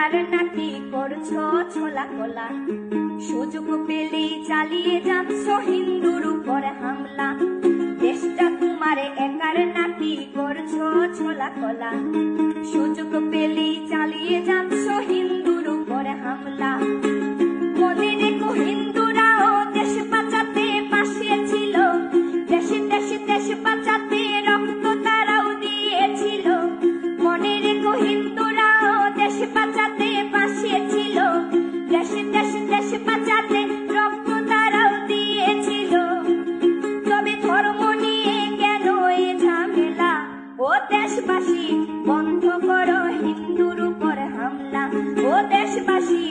একার নাকি করছো ছোলা কোলা, সুযোগ পেলেই চালিয়ে যাচ্ছ হিন্দুর উপর হামলা। দেশটা তোমার একার নাকি করছো ছোলা কোলা, সুযোগ পেলেই চালিয়ে যাচ্ছ হিন্দুর উপর হামলা। মনে রেখো হিন্দুরাও দেশ বাঁচাতে পাশে ছিল, দেশে দেশে দেশ বাঁচাতে রক্ত তারাও দিয়েছিল। মনে রেখো হিন্দুরাও দেশ বাঁচাতে পাশে ছিল, দেশে দেশে দেশ বাঁচাতে রক্ত তারাও দিয়েছিল। তবে ধর্ম নিয়ে কেন এ ঝামেলা, ও দেশবাসী বন্ধ করো হিন্দুর উপর হামলা। ও দেশবাসী